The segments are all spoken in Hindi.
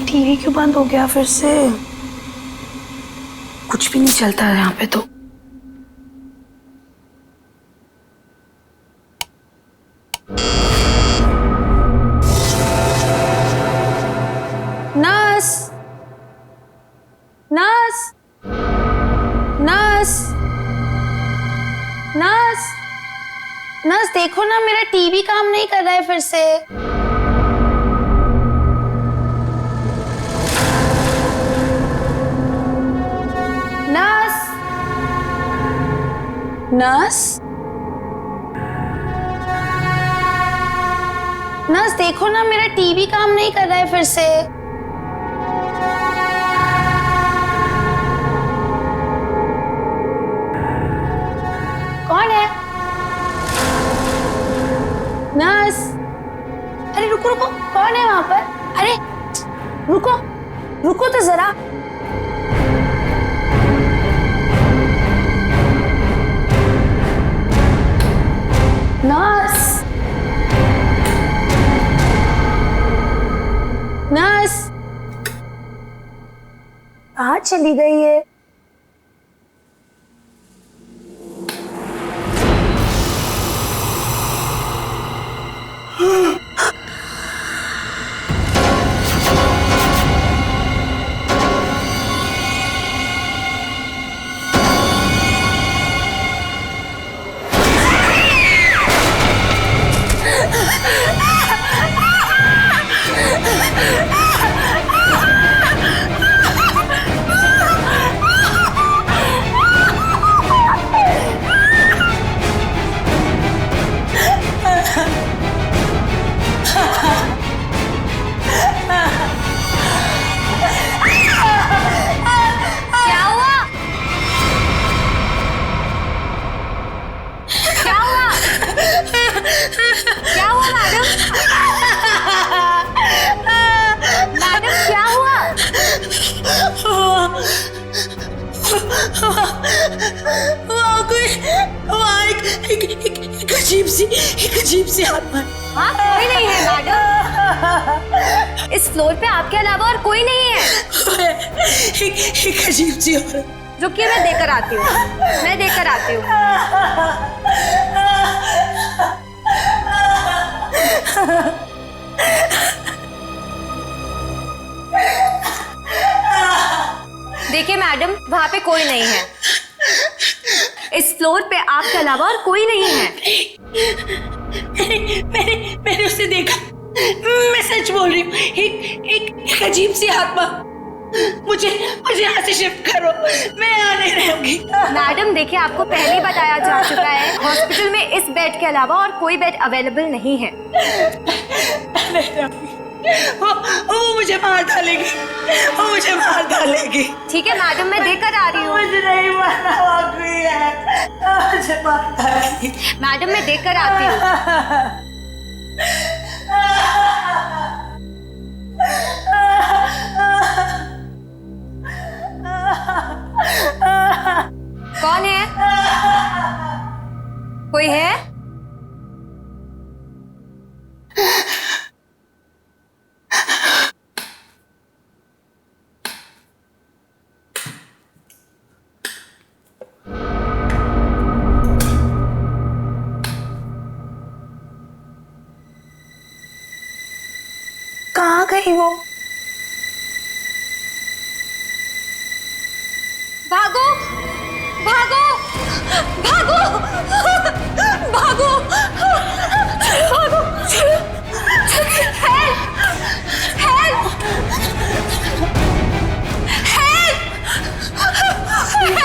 टीवी क्यों बंद हो गया फिर से? कुछ भी नहीं चलता है यहाँ पे तो। Nurse, nurse, nurse, nurse, nurse देखो ना, मेरा टीवी काम नहीं कर रहा है फिर से। नर्स, नर्स, नर्स देखो ना, मेरा टीवी काम नहीं कर रहा है फिर से। कौन है? नर्स, अरे रुको रुको, कौन है वहां पर? अरे रुको, रुको तो जरा। नर्स, नर्स कहाँ चली गई है? एक अजीब सी आत्मा। हाँ, कोई नहीं है मैडम। इस फ्लोर पे आपके अलावा और कोई नहीं है। एक अजीब सी औरत। रुकिए, मैं देकर आती हूँ, मैं देकर आती हूँ। देखिए मैडम, वहाँ पे कोई नहीं है। इस फ्लोर पे आपके अलावा और कोई नहीं है। मैंने उसे देखा। मैं सच बोल रही हूँ। एक अजीब सी आत्मा। मुझे यहाँ से शिफ्ट करो, मैं यहाँ नहीं रहूंगी। मैडम देखिए, आपको पहले ही बताया जा चुका है, हॉस्पिटल में इस बेड के अलावा और कोई बेड अवेलेबल नहीं है। वो मुझे मार डालेगी, वो मुझे मार डालेगी। ठीक है मैडम, मैं देकर आ रही हूँ। मुझे नहीं मारना, मुझे मार डालेगी। मैडम मैं देकर आती हूँ। कौन है? कोई है? कहाँ गई वो? भागो, भागो, भागो, भागो, भागो, हेल्प, हेल्प,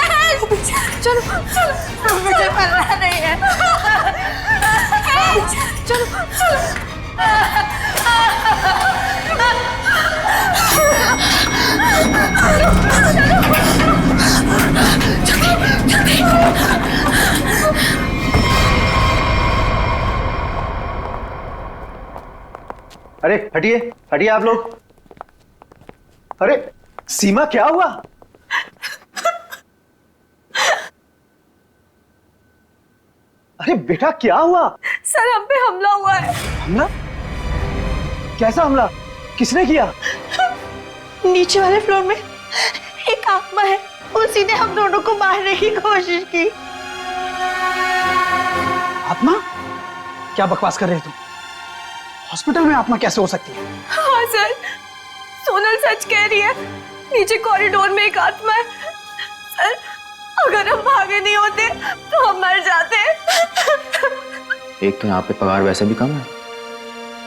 हेल्प, चलो, चलो, मुझे मरना नहीं है। चलो, चलो। अरे हटिए, हटिए आप लोग। अरे सीमा, क्या हुआ? अरे बेटा, क्या हुआ? सर, हम पे हमला हुआ है। हमला? कैसा हमला? किसने किया? नीचे वाले फ्लोर में एक आत्मा है, उसी ने हम दोनों को मारने की कोशिश की। आत्मा? क्या बकवास कर रहे हो तुम? हॉस्पिटल में आत्मा कैसे हो सकती है? हाँ सर, सोनल सच कह रही है, नीचे कॉरिडोर में एक आत्मा है। सर, अगर हम भागे नहीं होते तो हम मर जाते। एक तो यहाँ पे पगार वैसे भी कम है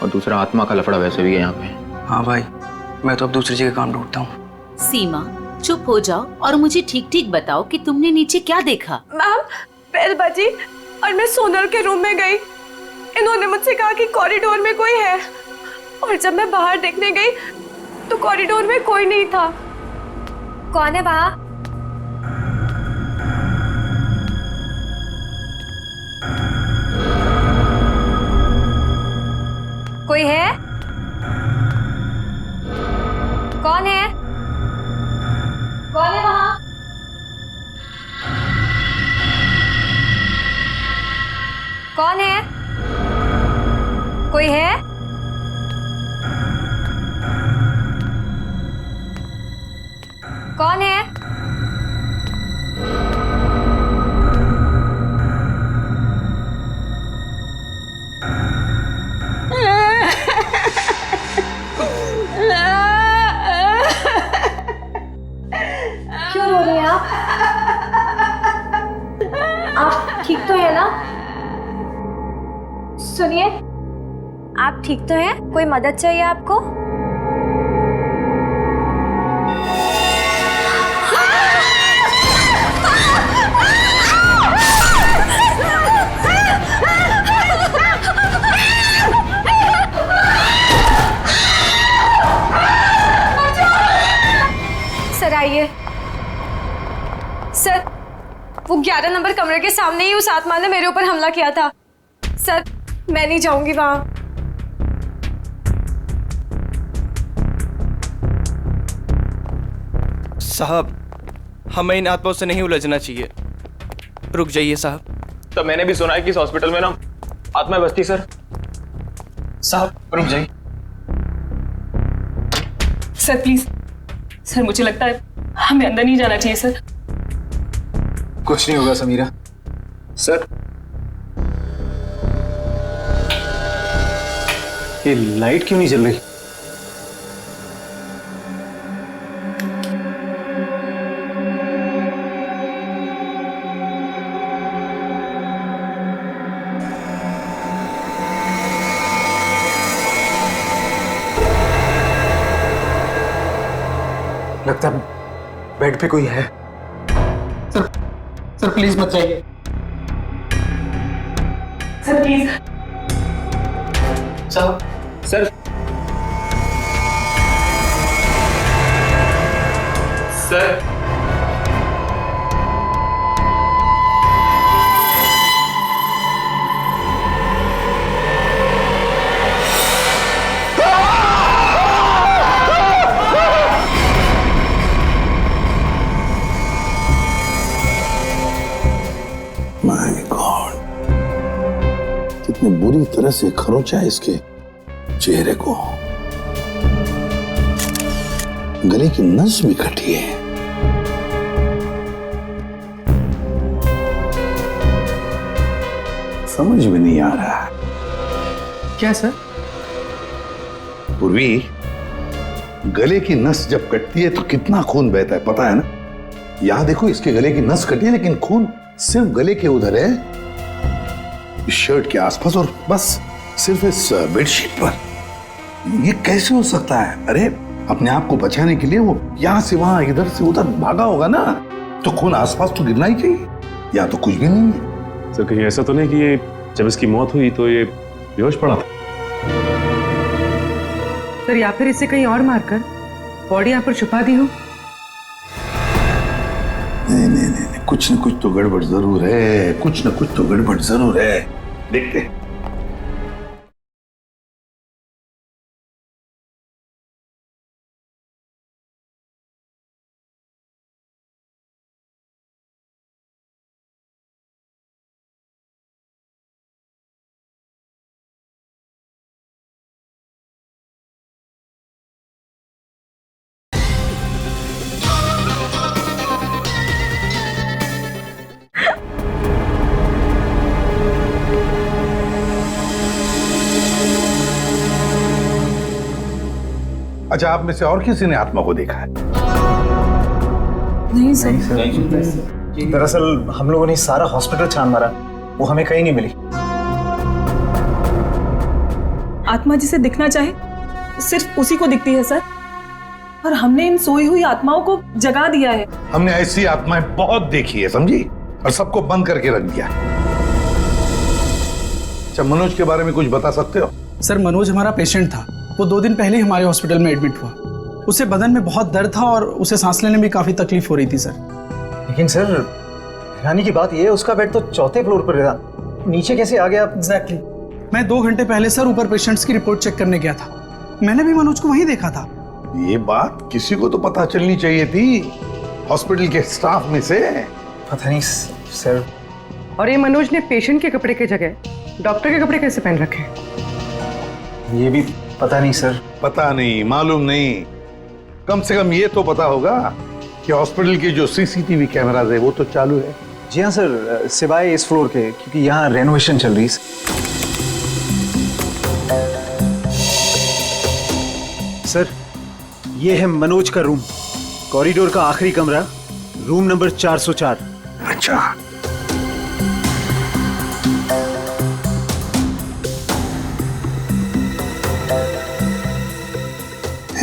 और दूसरा आत्मा का लफड़ा वैसे भी है यहाँ पे। हाँ भाई, मैं तो अब दूसरी जगह काम ढूंढता हूँ। सीमा, चुप हो जाओ और मुझे ठीक ठीक बताओ कि तुमने नीचे क्या देखा। मैम, बेल बजी और मैं सोनल के रूम में गई। इन्होंने मुझसे कहा कि कॉरिडोर में कोई है, और जब मैं बाहर देखने गई तो कॉरिडोर में कोई नहीं था। कौन है वहाँ? कोई है? कौन है? कौन है वहाँ? कौन है? कोई है? कौन है? क्यों रो रही हैं आप? आप ठीक तो है ना? सुनिए, आप ठीक तो हैं? कोई मदद चाहिए आपको? सर आइए। सर, वो 11 नंबर कमरे के सामने ही उस आत्मा ने मेरे ऊपर हमला किया था। सर, मैं नहीं जाऊंगी वहां। साहब, हमें इन आत्माओं से नहीं उलझना चाहिए। रुक जाइए साहब। तो मैंने भी सुना है कि इस हॉस्पिटल में ना आत्मा बसती सर। साहब रुक जाइए। सर प्लीज, सर मुझे लगता है हमें अंदर नहीं जाना चाहिए सर। कुछ नहीं होगा समीरा। सर, ये लाइट क्यों नहीं जल रही? लगता है बेड पे कोई है। सर, सर प्लीज मत जाइए। Sir please. साहब, सर सर माय गॉड, कितनी बुरी तरह से खरोंचा है इसके चेहरे को। गले की नस भी कटी है। समझ में नहीं आ रहा। क्या सर? पूर्वी, गले की नस जब कटती है तो कितना खून बहता है पता है ना? यहां देखो, इसके गले की नस कटी है लेकिन खून सिर्फ गले के उधर है, इस शर्ट के आसपास, और बस सिर्फ इस बेडशीट पर। ये कैसे हो सकता है? अरे अपने आप को बचाने के लिए वो यहां से वहां इधर से उधर भागा होगा ना, तो खून आसपास तो गिरना ही चाहिए, या तो कुछ भी नहीं है। सर कहीं ऐसा तो नहीं कि ये जब इसकी मौत हुई तो ये बेहोश पड़ा था? सर, या फिर इसे कहीं और मारकर बॉडी यहाँ पर छुपा दी हो। नहीं नहीं नहीं, कुछ न कुछ तो गड़बड़ जरूर है, कुछ न कुछ तो गड़बड़ जरूर है। देखते हैं। अच्छा, आप में से और किसी ने आत्मा को देखा है? नहीं सर। दरअसल हम लोगों ने सारा हॉस्पिटल छान मारा, वो हमें कहीं नहीं मिली। आत्मा जिसे दिखना चाहे सिर्फ उसी को दिखती है सर, और हमने इन सोई हुई आत्माओं को जगा दिया है। हमने ऐसी आत्माएं बहुत देखी है, समझी, और सबको बंद करके रख दिया। अच्छा, मनोज के बारे में कुछ बता सकते हो? सर, मनोज हमारा पेशेंट था। वो 2 दिन पहले ही हमारे हॉस्पिटल में एडमिट हुआ। उसे बदन में बहुत दर्द था और उसे सांस लेने में काफी तकलीफ हो रही थी सर। लेकिन सर, हैरानी की बात यह है उसका बेड तो 4थे फ्लोर पर था, नीचे कैसे आ गया? एग्जैक्टली। मैं 2 घंटे पहले सर ऊपर पेशेंट्स की रिपोर्ट चेक करने गया था। मैंने भी मनोज को वहीं देखा था। ये बात किसी को तो पता चलनी चाहिए थी, हॉस्पिटल के स्टाफ में से। पता नहीं सर। और ये मनोज ने पेशेंट के कपड़े की जगह डॉक्टर के कपड़े कैसे पहन रखे? ये भी पता नहीं सर। पता नहीं, मालूम नहीं, कम से कम ये तो पता होगा कि हॉस्पिटल के जो सीसीटीवी कैमराज है वो तो चालू है। जी हाँ सर, सिवाय इस फ्लोर के, क्योंकि यहाँ रेनोवेशन चल रही है। सर, ये है मनोज का रूम, कॉरिडोर का आखिरी कमरा, रूम नंबर 404। अच्छा,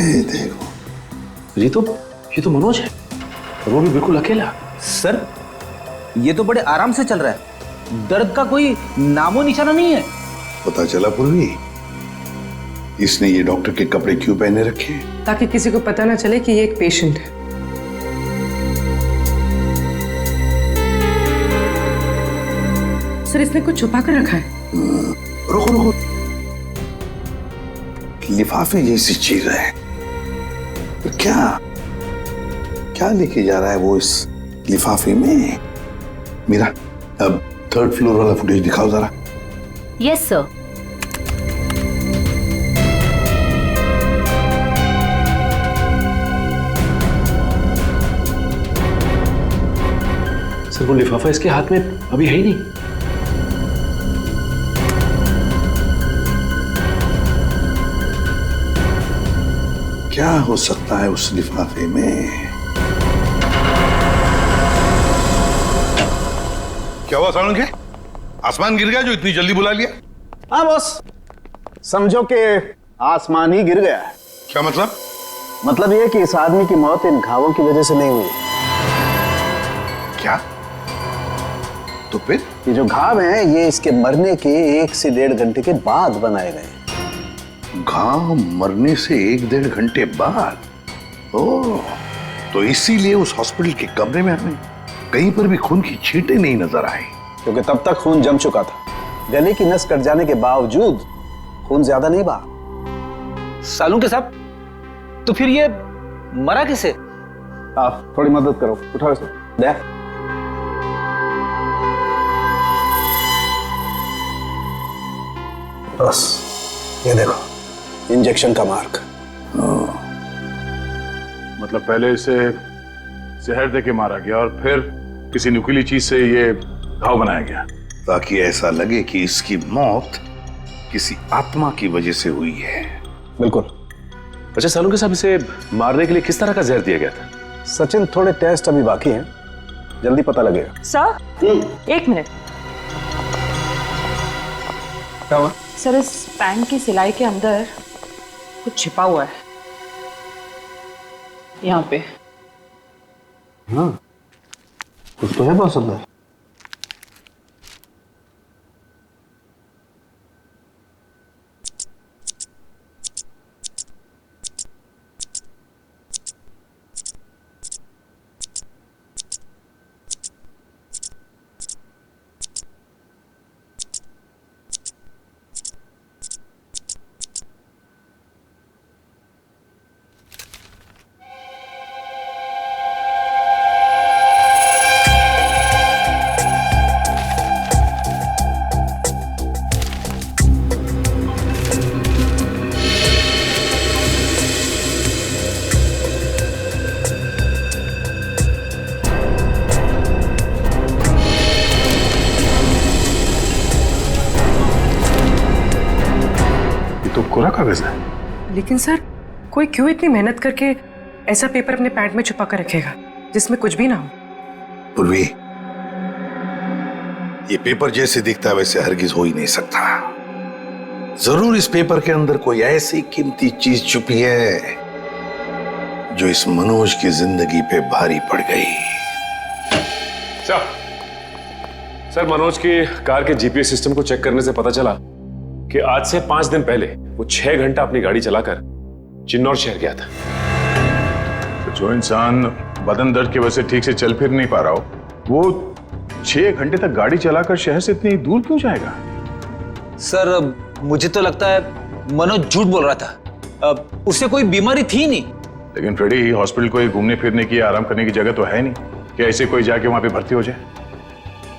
देखो, ये तो मनोज है, और वो भी बिल्कुल अकेला। सर, ये तो बड़े आराम से चल रहा है, दर्द का कोई नामो निशाना नहीं है। पता चला पूर्वी, इसने ये डॉक्टर के कपड़े क्यों पहने रखे? ताकि किसी को पता ना चले कि ये एक पेशेंट है। सर, इसने कुछ छुपा कर रखा है। रुको, लिफाफे जैसी चीज है, क्या लेके जा रहा है वो इस लिफाफे में? मीरा, अब 3rd फ्लोर वाला फुटेज दिखाओ जरा। Yes sir. सर, वो लिफाफा इसके हाथ में अभी है ही नहीं। क्या हो सकता है उस लिफाफे में? क्या हुआ सालुंखे? आसमान गिर गया जो इतनी जल्दी बुला लिया? हाँ बॉस, समझो कि आसमान ही गिर गया है। क्या मतलब? मतलब यह कि इस आदमी की मौत इन घावों की वजह से नहीं हुई। क्या? तो फिर? ये जो घाव हैं, ये इसके मरने के 1 से 1.5 घंटे के बाद बनाए गए। घाव मरने से 1-1.5 घंटे बाद? ओह, तो इसीलिए उस हॉस्पिटल के कमरे में हमें कहीं पर भी खून की छींटें नहीं नजर आई। क्योंकि तब तक खून जम चुका था। गले की नस कट जाने के बावजूद खून ज्यादा नहीं बहा। सालुंखे साहब, तो फिर ये मरा किसे? आप थोड़ी मदद करो, उठाओ इसे। दे। बस ये देखो, इंजेक्शन का मार्क। मतलब पहले इसे जहर देके मारा गया और फिर किसी नुकीली चीज से ये घाव बनाया गया, ताकि ऐसा लगे कि इसकी मौत किसी आत्मा की वजह से हुई है। बिल्कुल। अच्छा सालुंखे साहब, इसे मारने के लिए किस तरह का जहर दिया गया था? सचिन, थोड़े टेस्ट अभी बाकी हैं, जल्दी पता लगेगा। Sir, 1 minute. क्या हुआ? सर, इस पैंट की सिलाई के अंदर कुछ छिपा हुआ है, यहाँ पे। हाँ, कुछ तो है बॉस अंदर। कोरा कागज है। लेकिन सर, कोई क्यों इतनी मेहनत करके ऐसा पेपर अपने पैंट में छुपा कर रखेगा जिसमें कुछ भी ना हो? पूर्वी, ये पेपर जैसे दिखता है वैसे हरगिज हो ही नहीं सकता। जरूर इस पेपर के अंदर कोई ऐसी कीमती चीज छुपी है जो इस मनोज की जिंदगी पे भारी पड़ गई। सर, मनोज की कार के जीपीएस सिस्टम को चेक करने से पता चला कि आज से 5 दिन पहले वो 6 घंटा अपनी गाड़ी चलाकर चिन्नौर शहर गया था। तो जो इंसान बदन दर्द की वजह से ठीक से चल फिर नहीं पा रहा हो, वो 6 घंटे तक गाड़ी चलाकर शहर से इतनी दूर क्यों जाएगा? सर, मुझे तो लगता है मनोज झूठ बोल रहा था। उसे कोई बीमारी थी नहीं। लेकिन फ्रेडी, हॉस्पिटल कोई घूमने फिरने की, आराम करने की जगह तो है नहीं कि ऐसे कोई जाके वहां पे भर्ती हो जाए।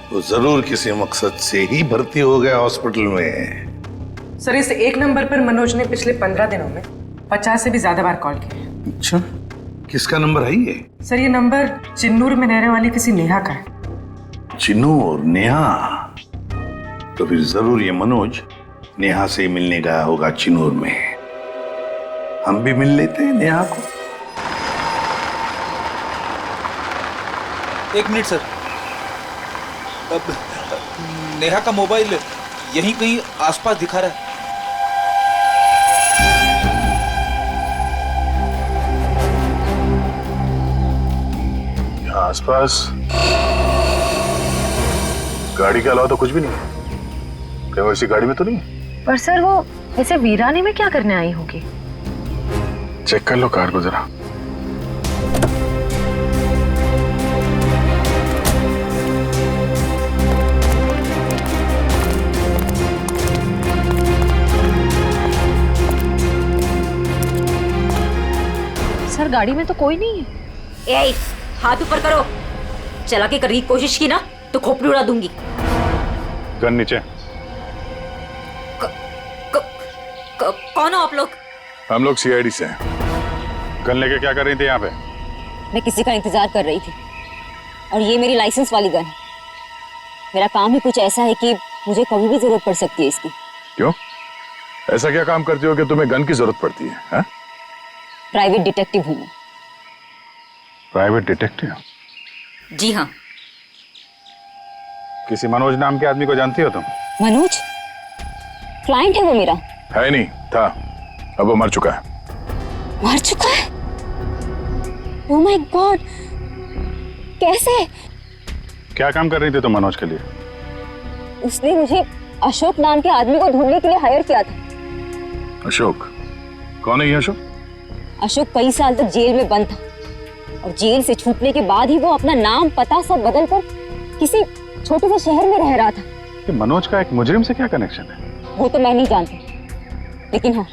तो जरूर किसी मकसद से ही भर्ती हो गया हॉस्पिटल में। सर, इस एक नंबर पर मनोज ने पिछले 15 दिनों में 50 से भी ज्यादा बार कॉल किया। अच्छा, किसका नंबर है ये? सर, ये नंबर चिन्नूर में रहने वाली किसी नेहा का है। चिन्नूर? नेहा? तो फिर जरूर ये मनोज नेहा से मिलने गया होगा चिन्नूर में। हम भी मिल लेते हैं नेहा को। 1 मिनट सर। नेहा का मोबाइल यहीं कहीं आसपास दिखा रहा है। यहाँ आसपास गाड़ी के अलावा तो कुछ भी नहीं है। क्या वो इसी गाड़ी में तो नहीं है? पर सर, वो ऐसे वीरानी में क्या करने आई होगी? चेक कर लो कार को जरा। सर, गाड़ी में तो कोई नहीं है। ए, हाथ ऊपर करो। चला के करने की कोशिश की ना तो खोपड़ी उड़ा दूंगी। गन नीचे। कौन हो आप लोग? हम लोग सीआईडी से हैं। गन लेके क्या कर रही थी यहाँ पे? मैं किसी का इंतजार कर रही थी और ये मेरी लाइसेंस वाली गन है। मेरा काम ही कुछ ऐसा है कि मुझे कभी भी जरूरत पड़ सकती है इसकी। क्यों? ऐसा क्या काम करती हो कि तुम्हें गन की जरूरत पड़ती है? हा? प्राइवेट डिटेक्टिव हूँ मैं। Private detective? जी हाँ। किसी मनोज नाम के आदमी को जानती हो तुम? मनोज? क्लाइंट है वो मेरा। है नहीं, था। अब वो मर चुका है। मर चुका है? ओह माय गॉड, कैसे? क्या काम कर रही थी तुम मनोज के लिए? उसने मुझे अशोक नाम के आदमी को ढूंढने के लिए हायर किया था। अशोक? कौन है ये अशोक? अशोक कई साल तक जेल में बंद था और जेल से छूटने के बाद ही वो अपना नाम पता सब बदल कर किसी छोटे से शहर में रह रहा था। कि मनोज का एक मुजरिम से क्या कनेक्शन है? वो तो मैं नहीं जानती, लेकिन हाँ,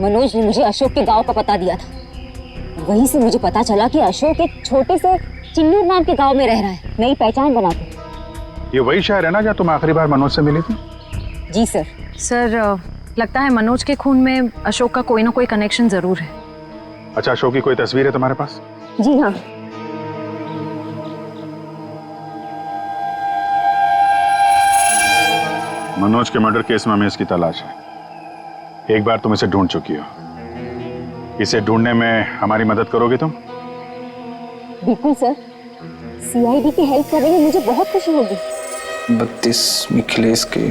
मनोज ने मुझे अशोक के गांव का पता दिया था। वहीं से मुझे पता चला कि अशोक एक छोटे से चिन्नूर नाम के गांव में रह रहा है, नई पहचान बना के। ये वही शहर है ना जहाँ तुम आखिरी बार मनोज से मिली थी? जी सर। सर, लगता है मनोज के खून में अशोक का कोई ना कोई कनेक्शन जरूर है। अच्छा, अशोक की कोई तस्वीर है तुम्हारे पास? जी हाँ। मनोज के मर्डर केस में हमें इसकी तलाश है। एक बार तुम इसे ढूंढ चुकी हो। इसे ढूंढने में हमारी मदद करोगे तुम? बिल्कुल सर, सीआईडी की हेल्प करने में मुझे बहुत खुशी होगी। 32 मिखिलेश के,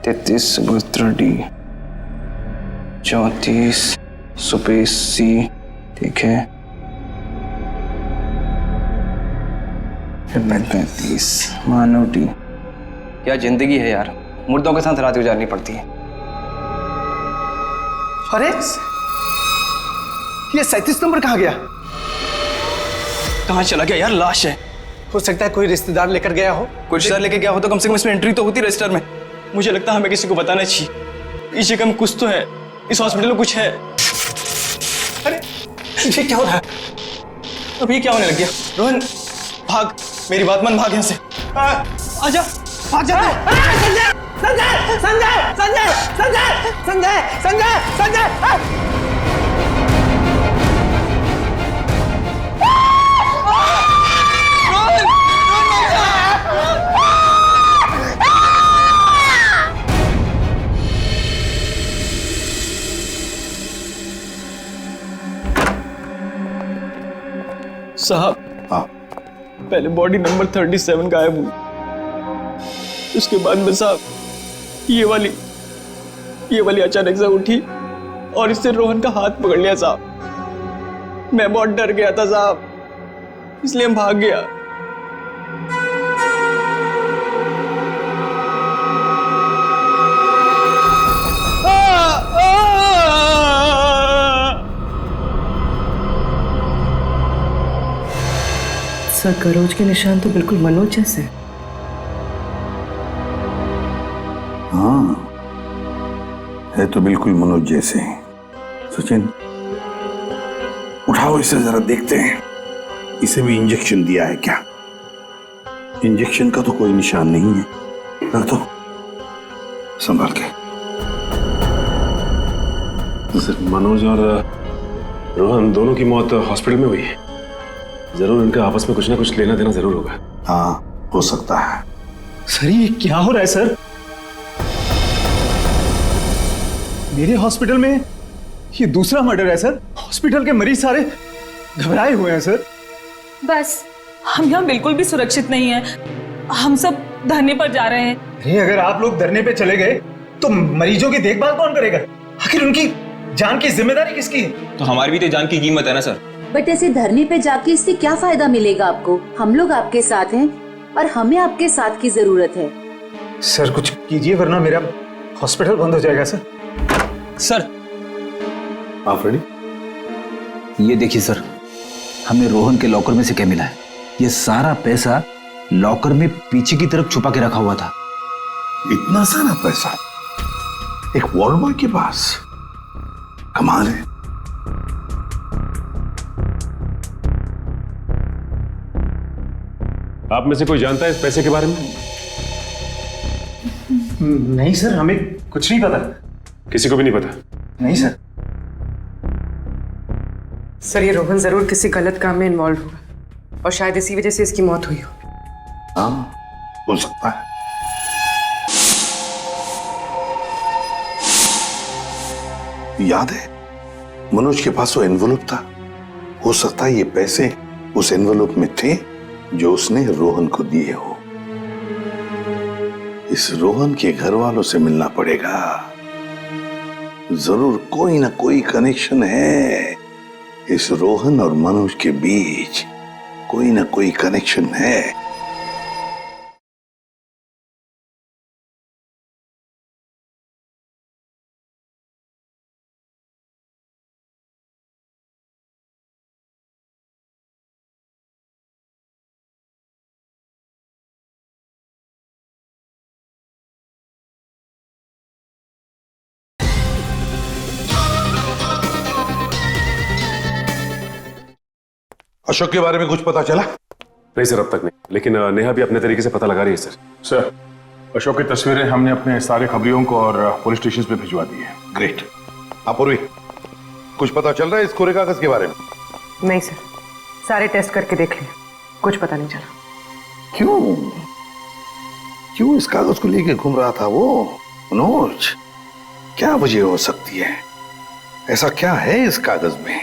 33 सुभद्रा डी, 34 सुपेश सी, ठीक है, 35 मानव डी। क्या जिंदगी है यार, मुर्दों के साथ रात गुजारनी पड़ती है। अरे ये 37 नंबर कहाँ गया? कहाँ चला गया यार? लाश है। हो सकता है कोई रिश्तेदार लेकर गया हो। कोई रिश्तेदार लेके गया हो तो कम से कम इसमें एंट्री तो होती रजिस्टर में। मुझे लगता है हमें किसी को बताना चाहिए। इस जगह में कुछ तो है, इस हॉस्पिटल में कुछ है। अरे ये क्या हो रहा है? अब ये क्या होने लग गया? रोहन भाग, मेरी बात मान, भाग यहाँ से। आजा, भाग जा। संजय संजय संजय संजय संजय संजय संजय संजय। साहब। हाँ। पहले बॉडी नंबर 37 गायब हुई, उसके बाद में साहब ये वाली अचानक से उठी और इससे रोहन का हाथ पकड़ लिया साहब। मैं बहुत डर गया था साहब, इसलिए हम भाग गया। सर करोज के निशान तो बिल्कुल मनोज जैसे। हाँ, है तो बिल्कुल मनोज जैसे। सचिन, उठाओ इसे जरा देखते हैं, इसे भी इंजेक्शन दिया है क्या? इंजेक्शन का तो कोई निशान नहीं है। रख दो, संभाल के। सर, मनोज और रोहन दोनों की मौत हॉस्पिटल में हुई है। जरूर इनका आपस में कुछ ना कुछ लेना देना जरूर होगा। हाँ, हो सकता है। सर ये क्या हो रहा है सर? मेरे हॉस्पिटल में ये दूसरा मर्डर है सर। हॉस्पिटल के मरीज सारे घबराए हुए हैं सर। बस हम यहाँ बिल्कुल भी सुरक्षित नहीं है। हम सब धरने पर जा रहे हैं। अरे अगर आप लोग धरने पे चले गए तो मरीजों की देखभाल कौन करेगा? आखिर उनकी जान की जिम्मेदारी किसकी है? तो हमारी भी तो जान की कीमत है ना सर। बट ऐसे धरने पे जाके इससे क्या फायदा मिलेगा आपको? हम लोग आपके साथ हैं और हमें आपके साथ की जरूरत है। सर कुछ कीजिए वरना मेरा हॉस्पिटल बंद हो जाएगा सर। सर, आप रेडी? ये देखिए सर, हमें रोहन के लॉकर में से क्या मिला है। ये सारा पैसा लॉकर में पीछे की तरफ छुपा के रखा हुआ था। इतना सारा पैसा एक वॉर्ड बॉय के पास? कमाल है। आप में से कोई जानता है इस पैसे के बारे में? नहीं सर, हमें कुछ नहीं पता। किसी को भी नहीं पता? नहीं सर। सर ये रोहन जरूर किसी गलत काम में इन्वॉल्व हुआ और शायद इसी वजह से इसकी मौत हुई हो। हाँ, हो सकता है। याद है मनोज के पास वो एनवेलप था। हो सकता है ये पैसे उस एनवेलप में थे जो उसने रोहन को दिए हो। इस रोहन के घर वालों से मिलना पड़ेगा। जरूर कोई ना कोई कनेक्शन है इस रोहन और मनोज के बीच। कोई ना कोई कनेक्शन है। अशोक के बारे में कुछ पता चला? नहीं सर, अब तक नहीं, लेकिन नेहा भी अपने तरीके से पता लगा रही है सर। सर, अशोक की तस्वीरें हमने अपने सारे खबरियों को और पुलिस स्टेशन पे भिजवा दी है। ग्रेट। अपूर्वी, कुछ पता चल रहा है इस कोरे कागज के बारे में? नहीं सर, सारे टेस्ट करके देख लिए, कुछ पता नहीं चला। क्यों इस कागज को लेके घूम रहा था वो मनोज? क्या वजह हो सकती है? ऐसा क्या है इस कागज में?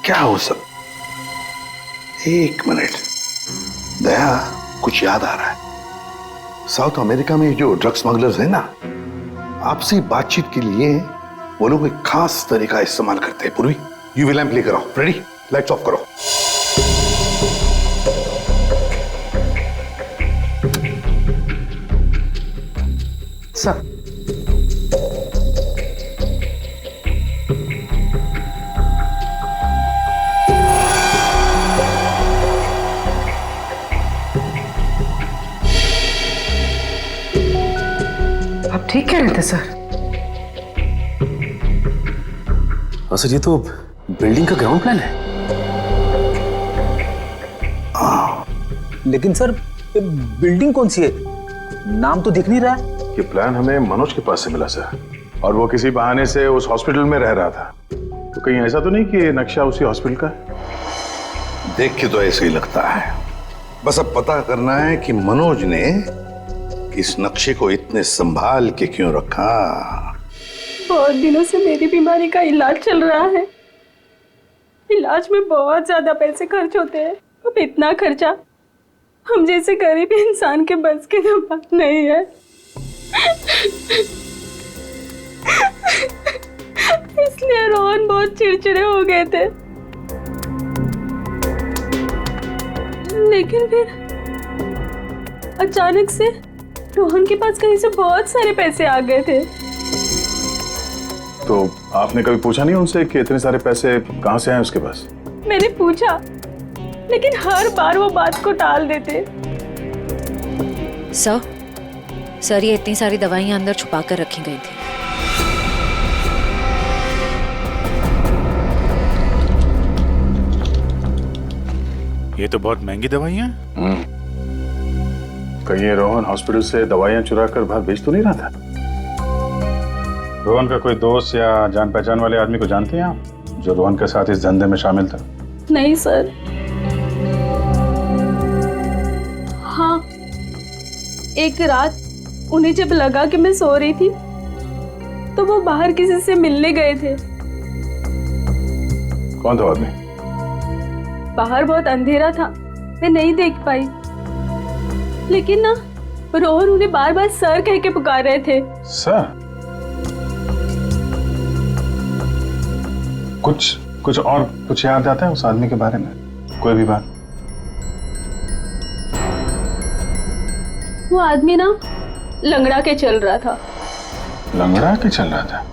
क्या हो सकता? एक मिनट, दया, कुछ याद आ रहा है। साउथ अमेरिका में जो ड्रग स्मगलर्स है ना, आपसी बातचीत के लिए वो लोग एक खास तरीका इस्तेमाल करते हैं। पूर्वी, यूवी लैंप लेकर आओ। रेडी? लाइट्स ऑफ करो। सर, आप ठीक कह रहे थे सर। सर, ये तो बिल्डिंग का ग्राउंड प्लान है। लेकिन सर, बिल्डिंग कौन सी है? नाम तो दिख नहीं रहा है। ये प्लान हमें मनोज के पास से मिला सर, और वो किसी बहाने से उस हॉस्पिटल में रह रहा था। तो कहीं ऐसा तो नहीं कि नक्शा उसी हॉस्पिटल का है? देख के तो ऐसे ही लगता है। बस अब पता करना है कि मनोज ने इस नक्शे को इतने संभाल के क्यों रखा। बहुत दिनों से मेरी बीमारी का इलाज चल रहा है, इलाज में बहुत ज्यादा पैसे खर्च होते हैं। अब इतना खर्चा हम जैसे गरीब इंसान के बस की तो बात नहीं है। इसलिए रोहन बहुत चिड़चिड़े हो गए थे। लेकिन फिर अचानक से रोहन के पास कहीं से बहुत सारे पैसे आ गए थे। तो आपने कभी पूछा नहीं उनसे कि इतने सारे पैसे कहाँ से आए उसके पास? मैंने पूछा, लेकिन हर बार वो बात को टाल देते। सर ये इतनी सारी दवाइयां अंदर छुपा कर रखी गई थी। ये तो बहुत महंगी दवाइयां हैं। कहीं ये रोहन हॉस्पिटल से दवाइयां चुरा कर बाहर बेच तो नहीं रहा था? रोहन का कोई दोस्त या जान पहचान वाले आदमी को जानते हैं आप, जो रोहन के साथ इस धंधे में शामिल था? नहीं सर। हाँ, एक रात उन्हें जब लगा कि मैं सो रही थी तो वो बाहर किसी से मिलने गए थे। कौन था आदमी? बाहर बहुत अंधेरा था, मैं नहीं देख पाई, लेकिन ना रोहन उन्हें बार बार सर कह के पुकार रहे थे। सर? कुछ और कुछ याद आता है उस आदमी के बारे में? कोई भी बात? वो आदमी ना लंगड़ा के चल रहा था। लंगड़ा के चल रहा था?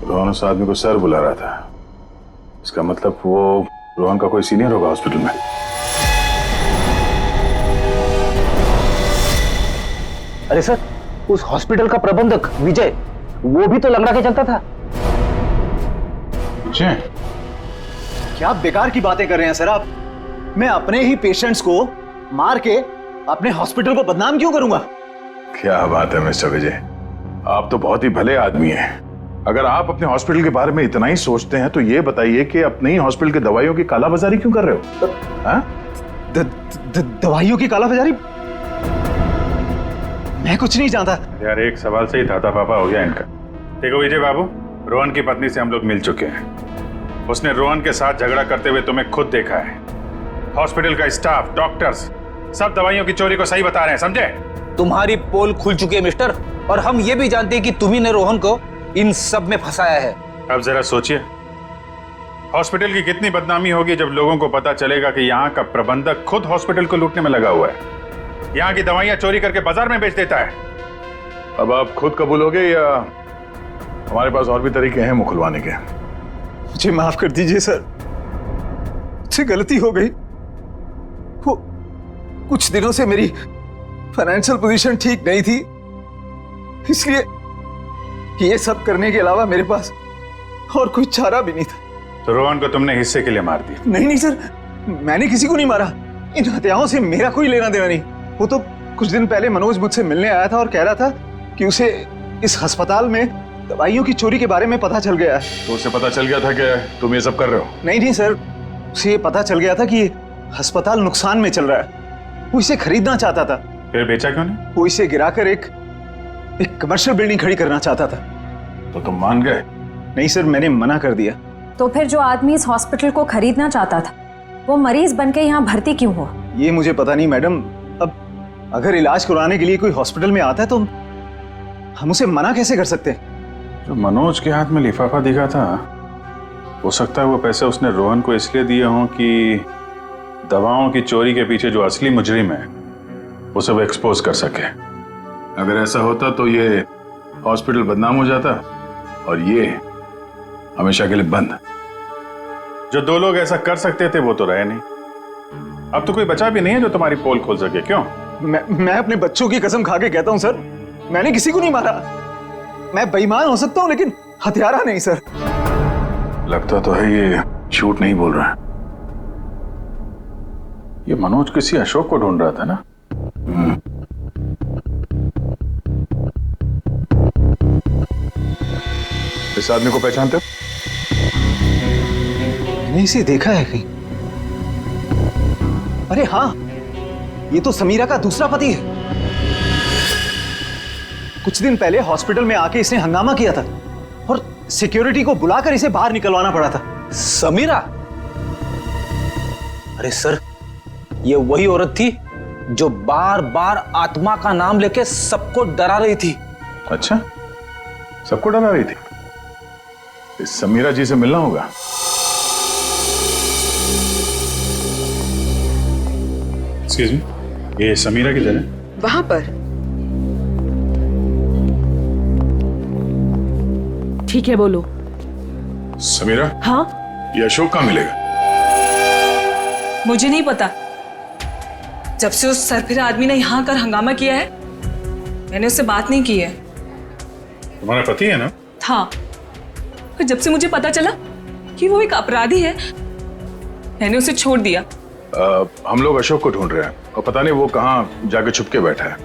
रोहन उस आदमी को सर बुला रहा था। इसका मतलब वो रोहन का कोई सीनियर होगा हॉस्पिटल में। अरे सर, उस हॉस्पिटल का प्रबंधक विजय, वो भी तो लंगड़ा के चलता था। विजय? क्या बेकार की बातें कर रहे हैं सर आप? मैं अपने ही पेशेंट्स को मार के अपने हॉस्पिटल को बदनाम क्यों करूंगा? क्या बात है मिस्टर विजय, आप तो बहुत ही भले आदमी हैं। अगर आप अपने हॉस्पिटल के बारे में इतना ही सोचते हैं तो ये बताइए कि अपने ही हॉस्पिटल की दवाइयों की कालाबाजारी क्यों कर रहे हो? दवाइयों की कालाबाजारी? मैं कुछ नहीं जानता यार। एक सवाल से ही थाता पापा हो गया इनका। देखो विजय बाबू, रोहन की पत्नी से हम लोग मिल चुके हैं। उसने रोहन के साथ झगड़ा करते हुए तुम्हें खुद देखा है। हॉस्पिटल का स्टाफ, डॉक्टर्स सब दवाइयों की चोरी को सही बता रहे हैं, समझे? तुम्हारी पोल खुल चुकी है मिस्टर, और हम ये भी जानते हैं कि तुम्ही ने रोहन को इन सब में फंसाया है। अब जरा सोचिए, हॉस्पिटल की कितनी बदनामी होगी जब लोगों को पता चलेगा कि यहाँ का प्रबंधक खुद हॉस्पिटल को लूटने में लगा हुआ है, यहाँ की दवाइयाँ चोरी करके बाजार में बेच देता है। अब आप खुद कबूलोगे या हमारे पास और भी तरीके हैं मुंह खुलवाने के? मुझे माफ कर दीजिए सर, मुझसे गलती हो गई। वो कुछ दिनों से मेरी फाइनेंशियल पोजीशन ठीक नहीं थी, इसलिए ये सब करने के अलावा मेरे पास और कोई चारा भी नहीं था। तो रोहन को तुमने हिस्से के लिए मार दिया? नहीं सर, मैंने किसी को नहीं मारा। इन हत्याओं से मेरा कोई लेना देना नहीं। वो तो कुछ दिन पहले मनोज मुझसे मिलने आया था और कह रहा था कि उसे इस अस्पताल में दवाइयों की चोरी के बारे में पता चल गया है। तो उसे पता चल गया था कि तुम ये सब कर रहे हो? नहीं सर, उसे ये पता चल गया था कि अस्पताल नुकसान में चल रहा है। वो इसे खरीदना चाहता था। फिर बेचा क्यों नहीं? वो इसे गिराकर एक कमर्शियल बिल्डिंग खड़ी करना चाहता था। तो तुम मान गए? नहीं सर, मैंने मना कर दिया। तो फिर जो आदमी इस हॉस्पिटल को खरीदना चाहता था वो मरीज बनके यहाँ भर्ती क्यों हुआ? ये मुझे पता नहीं मैडम। अब अगर इलाज कराने के लिए कोई हॉस्पिटल में आता है तो हम उसे मना कैसे कर सकते हैं? जो मनोज के हाथ में लिफाफा दिखा था, हो सकता है वो पैसे उसने रोहन को इसलिए दिए हों कि दवाओं की चोरी के पीछे जो असली मुजरिम है उसे वो एक्सपोज कर सके। अगर ऐसा होता तो ये हॉस्पिटल बदनाम हो जाता और ये हमेशा के लिए बंद। जो दो लोग ऐसा कर सकते थे वो तो रहे नहीं। अब तो कोई बचा भी नहीं है जो तुम्हारी पोल खोल सके। क्यों? मैं अपने बच्चों की कसम खा के कहता हूं सर, मैंने किसी को नहीं मारा। मैं बेईमान हो सकता हूं लेकिन हत्यारा नहीं सर। लगता तो है ये झूठ नहीं बोल रहा है। ये मनोज किसी अशोक को ढूंढ रहा था ना? इस आदमी को पहचानते हो? मैंने इसे देखा है कहीं। अरे हाँ, ये तो समीरा का दूसरा पति है। कुछ दिन पहले हॉस्पिटल में आके इसने हंगामा किया था और सिक्योरिटी को बुलाकर इसे बाहर निकलवाना पड़ा था। समीरा? अरे सर, ये वही औरत थी जो बार बार आत्मा का नाम लेके सबको डरा रही थी। अच्छा, सबको डरा रही थी? इस समीरा जी से मिलना होगा। एक्सक्यूज मी, ये समीरा किधर है? वहां पर। ठीक है, बोलो। समीरा? हाँ? ये अशोक कहाँ मिलेगा? मुझे नहीं पता। जब से उस सरफिरा आदमी ने यहाँ कर हंगामा किया है, मैंने उससे बात नहीं की है। तुम्हारा पति है ना? था, फिर जब से मुझे पता चला कि वो एक अपराधी है, मैंने उसे छोड़ दिया। हम लोग अशोक को ढूंढ रहे हैं और पता नहीं वो कहाँ जाके छुप के बैठा है।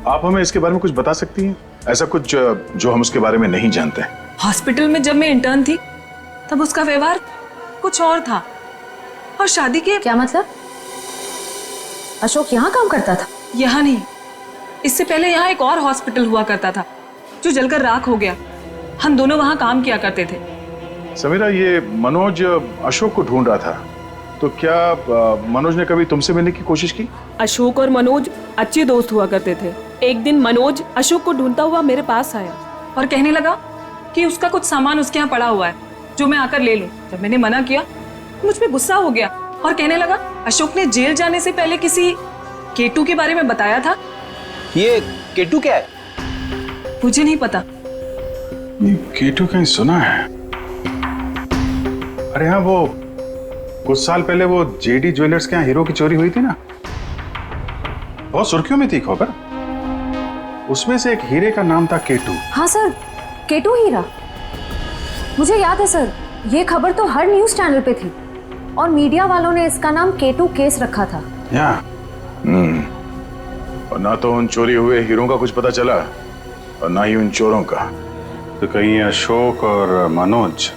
आप हमें इसके बारे में कुछ बता सकती हैं? ऐसा कुछ जो हम उसके बारे में नहीं जानते हैं। हॉस्पिटल में जब मैं इंटर्न थी तब उसका व्यवहार कुछ और था, और शादी के। क्या मतलब? अशोक यहाँ काम करता था? यहाँ नहीं, इससे पहले यहाँ एक और हॉस्पिटल हुआ करता था जो जलकर राख हो गया। हम दोनों वहाँ काम किया करते थे। समीरा, ये मनोज अशोक को ढूंढ रहा था, तो क्या मनोज ने कभी तुमसे मिलने की कोशिश की? अशोक और मनोज अच्छे दोस्त हुआ करते थे। एक दिन मनोज अशोक को ढूंढता हुआ मेरे पास आया और कहने लगा कि उसका कुछ सामान उसके यहाँ पड़ा हुआ है जो मैं आकर ले लूं। जब मैंने मना किया, मुझ पे गुस्सा हो गया और कहने लगा अशोक ने जेल जाने से पहले किसी केटू के बारे में बताया था। ये केटू क्या है? मुझे नहीं पता। ये केटू कहीं सुना है। अरे हाँ, वो कुछ साल पहले वो जेडी ज्वेलर्स के यहाँ हीरो की चोरी हुई थी ना, बहुत सुर्खियों में थी खबर। उसमें से एक हीरे का नाम था केटू। हाँ सर, केटू हीरा। मुझे याद है सर, ये खबर तो हर न्यूज चैनल पे थी और मीडिया वालों ने इसका नाम केटू केस रखा था। और ना तो उन चोरी हुए हीरों का कुछ पता चला और ना ही उन चोरों का। तो कहीं अशोक और मनोज,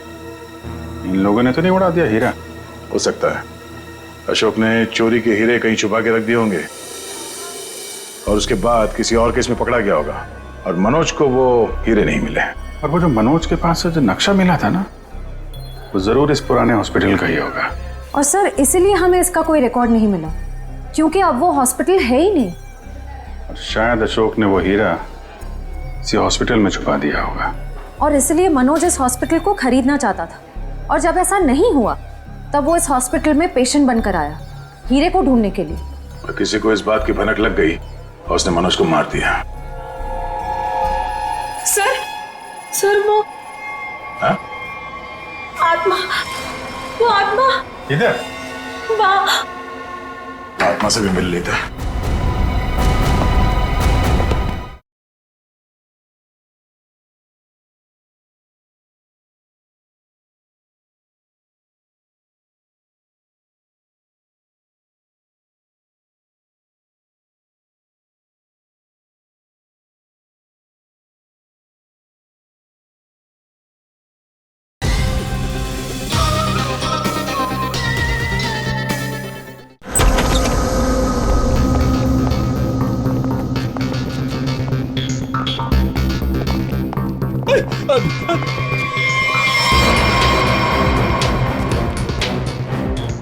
इन लोगों ने तो नहीं उड़ा दिया हीरा? हो सकता है अशोक ने चोरी के हीरे कहीं छुपा के रख दिए होंगे और उसके बाद किसी और केस में पकड़ा गया होगा और मनोज को वो हीरे नहीं मिले। और वो जो मनोज के पास से जो नक्शा मिला था ना, वो जरूर इस पुराने हॉस्पिटल का ही होगा। और सर, इसीलिए हमें इसका कोई रिकॉर्ड नहीं मिला, क्योंकि अब वो हॉस्पिटल है ही नहीं। और शायद अशोक ने वो हीरा किसी हॉस्पिटल में छुपा दिया होगा। और इसलिए मनोज इस हॉस्पिटल को खरीदना चाहता था, और जब ऐसा नहीं हुआ तब वो इस हॉस्पिटल में पेशेंट बनकर आया हीरे को ढूंढने के लिए। और किसी को इस बात की भनक लग गई और उसने मनोज को मार दिया। सर वो हाँ? आत्मा, वो आत्मा इधर वहाँ। आत्मा से भी मिल लेता।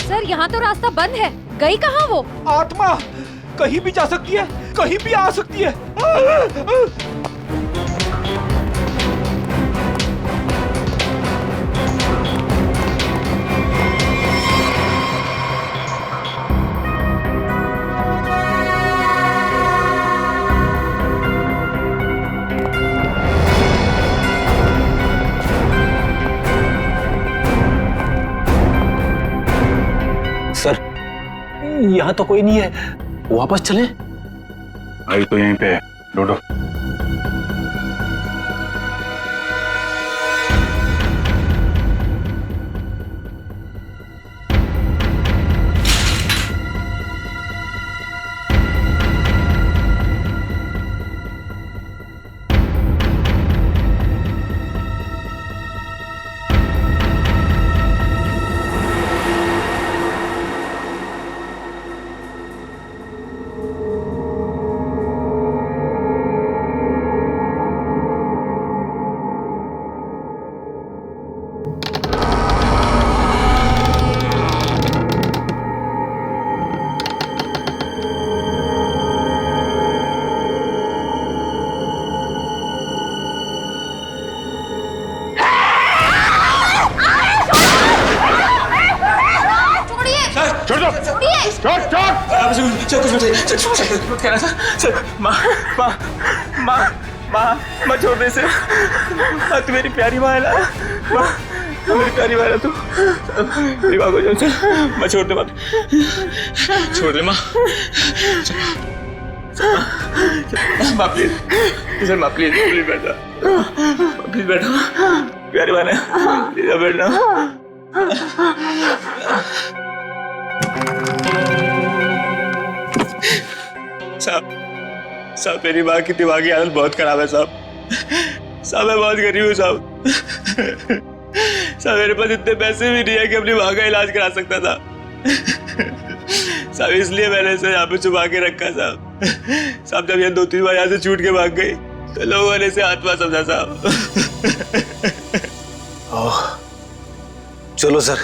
सर, यहाँ तो रास्ता बंद है। गई कहाँ वो? आत्मा कहीं भी जा सकती है, कहीं भी आ सकती है। सर, यहाँ तो कोई नहीं है, वापस चले? आई तो यहीं पे है, लौटो। माँ छोड़ दे इसे। माँ तू मेरी प्यारी माँ है ना। माँ मेरी प्यारी माँ है तू। मेरी माँ को चल माँ छोड़ दे। माँ छोड़ दे माँ। माँ प्लीज माँ प्लीज बैठा। प्लीज बैठा प्यारी माँ ने प्लीज बैठना। साहब मेरी माँ की दिमागी हालत बहुत खराब है साहब। मैं बहुत गरीब हूँ साहब। मेरे पास इतने पैसे भी नहीं है कि अपनी माँ का इलाज करा सकता था साहब, इसलिए मैंने इसे यहाँ पे छुपा के रखा साहब। जब ये 2-3 बार यहाँ से छूट के भाग गई तो लोगों ने इसे आत्मा समझा साहब। चलो सर,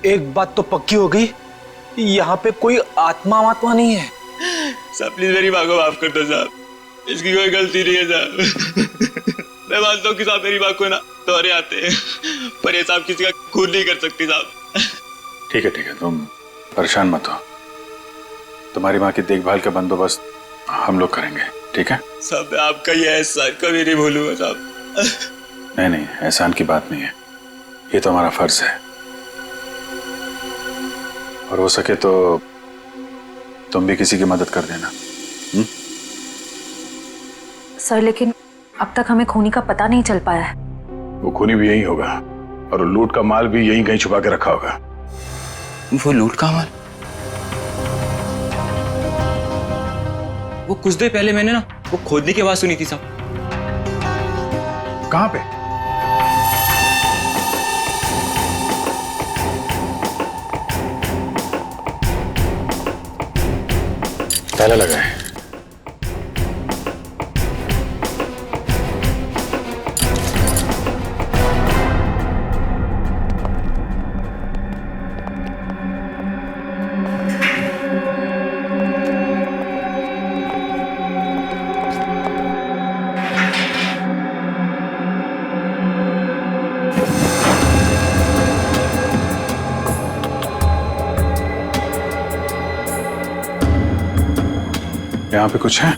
एक बात तो पक्की हो गई, यहाँ पे कोई आत्मा नहीं है। साहब प्लीज मेरी माँ को माफ कर दो साहब, इसकी कोई गलती नहीं है साहब। मैं मानता हूँ कि साहब मेरी माँ को ना दौरे आते हैं, पर ये साहब किसी का खून नहीं कर सकती साहब। ठीक है, तुम परेशान मत हो। तुम्हारी माँ की देखभाल का बंदोबस्त हम लोग करेंगे, ठीक है? साहब मैं आपका ये एहसान कभी नहीं भूलूंगा साहब। नहीं, एहसान की बात नहीं है, ये तो हमारा फर्ज है। और हो सके तो तुम भी किसी की मदद कर देना। सर लेकिन अब तक हमें खूनी का पता नहीं चल पाया है। वो खूनी भी यही होगा और लूट का माल भी यहीं कहीं छुपा के रखा होगा। वो लूट का माल? वो कुछ देर पहले मैंने ना वो खोदने की आवाज सुनी थी साहब। कहां पे? ताला लगा है। यहाँ पे कुछ है?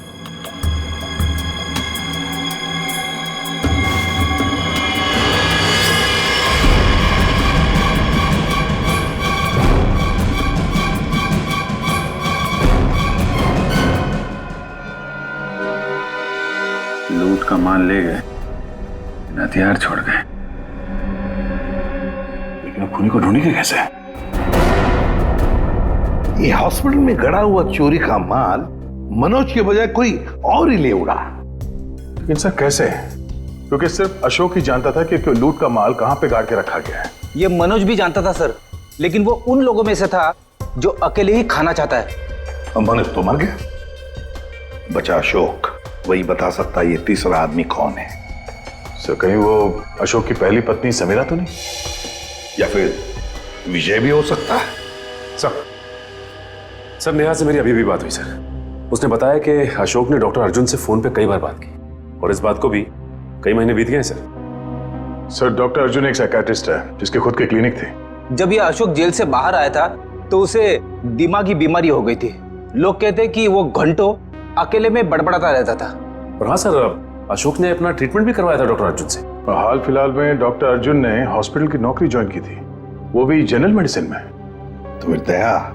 लूट का माल ले गए, हथियार छोड़ गए, लेकिन अब खूनी को ढूंढेंगे कैसे? ये हॉस्पिटल में गड़ा हुआ चोरी का माल मनोज के बजाय कोई और ही ले उड़ा। लेकिन सर कैसे? क्योंकि सिर्फ अशोक ही जानता था कि लूट का माल कहां पे गाड़ के रखा गया है। ये मनोज भी जानता था सर, लेकिन वो उन लोगों में से था जो अकेले ही खाना चाहता है। मनोज तो मर गया, बचा अशोक, वही बता सकता है ये तीसरा आदमी कौन है। सर कहीं वो अशोक की पहली पत्नी समीरा तो नहीं? या फिर विजय भी हो सकता है। सर नेहा से मेरी अभी भी बात हुई सर। उसने बताया कि अशोक ने डॉक्टर अर्जुन से फोन पे कई बार बात की और इस बात को भी कई महीने बीत गए सर। डॉक्टर अर्जुन एक साइकियाट्रिस्ट है जिसके खुद के क्लिनिक थे। जब ये अशोक जेल से बाहर आया था तो उसे दिमागी बीमारी हो गई थी। लोग कहते कि वो घंटों अकेले में बड़बड़ाता रहता था। और हाँ सर, अशोक ने अपना ट्रीटमेंट भी करवाया था डॉक्टर अर्जुन से। हाल फिलहाल में डॉक्टर अर्जुन ने हॉस्पिटल की नौकरी ज्वाइन की थी, वो भी जनरल मेडिसिन में। तो फिर दया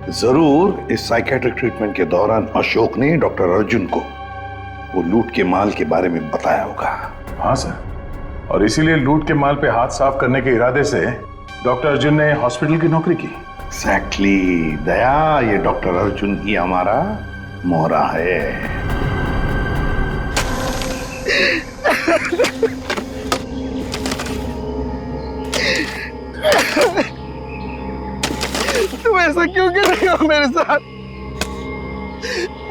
जरूर इस साइकेट्रिक ट्रीटमेंट के दौरान अशोक ने डॉक्टर अर्जुन को वो लूट के माल के बारे में बताया होगा। हाँ सर, और इसीलिए लूट के माल पे हाथ साफ करने के इरादे से डॉक्टर अर्जुन ने हॉस्पिटल की नौकरी की। एग्जैक्टली दया, ये डॉक्टर अर्जुन ही हमारा मोहरा है। तुम ऐसा क्यों कर रहे हो मेरे साथ?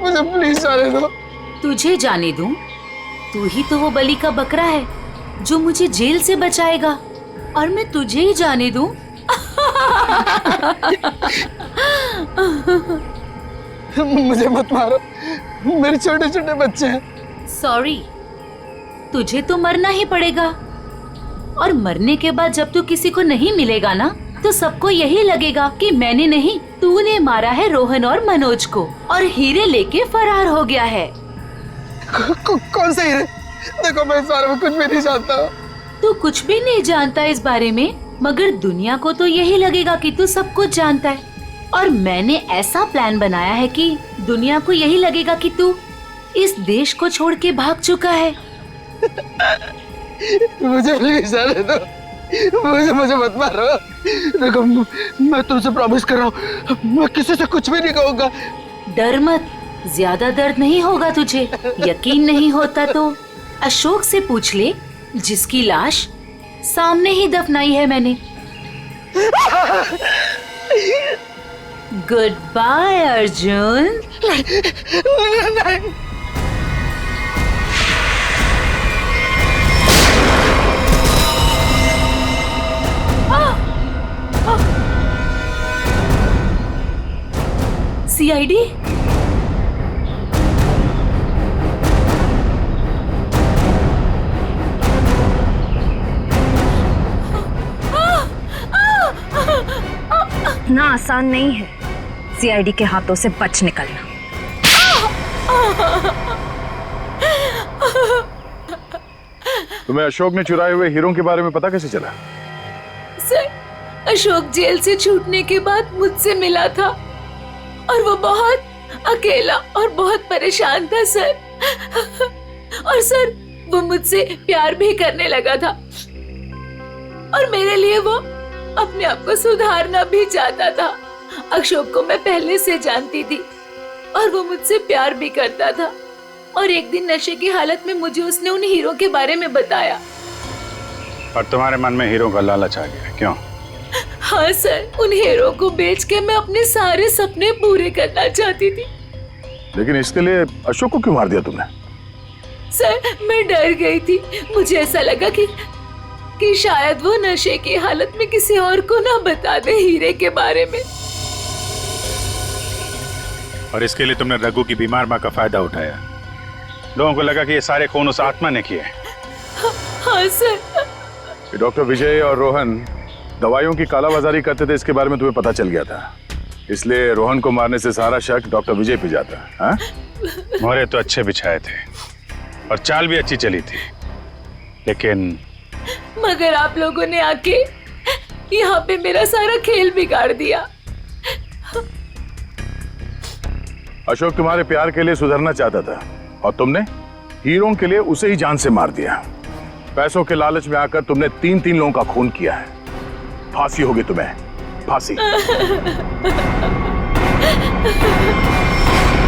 मुझे प्लीज जाने दो। तुझे जाने दूं? तू ही तो वो बलि का बकरा है जो मुझे जेल से बचाएगा, और मैं तुझे ही जाने दूं? मुझे मत मारो, मेरे छोटे छोटे बच्चे हैं। सॉरी, तुझे तो मरना ही पड़ेगा, और मरने के बाद जब तू किसी को नहीं मिलेगा ना, तो सबको यही लगेगा कि मैंने नहीं, तूने मारा है रोहन और मनोज को और हीरे लेके फरार हो गया है। कौन से हीरे? देखो मैं इस बारे में कुछ भी नहीं जानता। तू कुछ भी नहीं जानता इस बारे में, मगर दुनिया को तो यही लगेगा कि तू सब कुछ जानता है। और मैंने ऐसा प्लान बनाया है कि दुनिया को यही लगेगा कि तू इस देश को छोड़ के भाग चुका है। मुझे प्लीज जाने दो, मुझे मत मारो। देखो मैं तुमसे प्रॉमिस कर रहा हूँ, मैं किसी से कुछ भी नहीं कहूँगा। डर मत, ज्यादा दर्द नहीं होगा तुझे। यकीन नहीं होता तो अशोक से पूछ ले, जिसकी लाश सामने ही दफनाई है मैंने। Good bye Arjun. सीआईडी? इतना आसान नहीं है सीआईडी के हाथों से बच निकलना। तुम्हें अशोक ने चुराए हुए हीरों के बारे में पता कैसे चला? सर, अशोक जेल से छूटने के बाद मुझसे मिला था और वो बहुत अकेला और बहुत परेशान था सर। और सर, वो मुझसे प्यार भी करने लगा था और मेरे लिए वो अपने आप को सुधारना भी चाहता था। अशोक को मैं पहले से जानती थी और वो मुझसे प्यार भी करता था। और एक दिन नशे की हालत में मुझे उसने उन हीरो के बारे में बताया। और तुम्हारे मन में हीरो का लालच आ गया, क्यों? हाँ सर, उन हीरो को बेच के मैं अपने सारे सपने पूरे करना चाहती थी। लेकिन इसके लिए अशोक को क्यों मार दिया तुमने? सर, मैं डर गई थी। मुझे ऐसा लगा कि शायद वो नशे की हालत में किसी और को ना बता दे हीरे के बारे में। और इसके लिए तुमने रघु की बीमार माँ का फायदा उठाया। लोगों को लगा कि ये सारे खून उस आत्मा ने किए। हाँ सर। डॉक्टर विजय और रोहन दवाइयों की कालाबाजारी करते थे, इसके बारे में तुम्हें पता चल गया था। इसलिए रोहन को मारने से सारा शक डॉक्टर विजय पे जाता। हाँ? मोहरे तो अच्छे बिछाए थे और चाल भी अच्छी चली थी, लेकिन मगर आप लोगों ने आके यहाँ पे मेरा सारा खेल बिगाड़ दिया। अशोक तुम्हारे प्यार के लिए सुधरना चाहता था और तुमने हीरों के लिए उसे ही जान से मार दिया। पैसों के लालच में आकर तुमने 3-3 लोगों का खून किया है। फांसी होगी तुम्हें, फांसी।